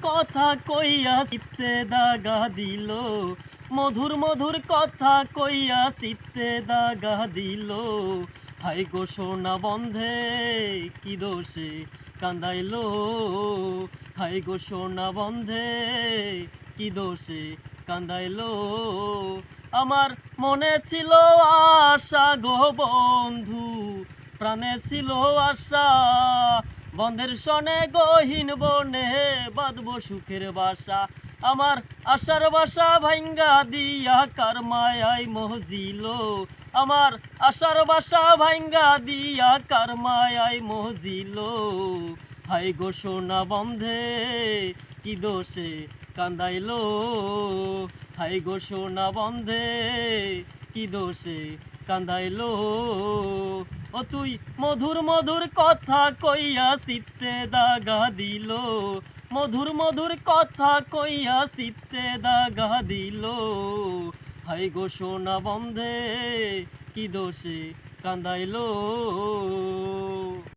কথা কইয়া চিত্তে দাগা দিল, মধুর মধুর কথা কইয়া চিত্তে দাগা দিল। হাই গো সোনা বন্ধে কি দোষে কান্দাইলো, হাই গো সোনা বন্ধে কি দোষে কান্দাইলো। আমার মনে ছিল আশা গো বন্ধু, প্রাণে ছিল আশা, বন্ধের সনে গহীন বনে বাঁধব সুখের বাসা। আমার আশার বাসা ভাঙ্গা দিয়া কার মায়ায় মহজিল, আমার আশার বাসা ভাঙ্গা দিয়া কার মায়ায় মহজিল। হাই গো সোনা বন্ধে কি দোষে কান্দাইলো, হাই গো সোনা বন্ধে কি দোষে কান্দাইলো। ও তুই মধুর মধুর কথা কইয়া চিত্তে দাগা দিল, মধুর মধুর কথা কইয়া চিত্তে দাগা দিল। হাই গো সোনা বন্ধে কি দোষে কান্দাইলো।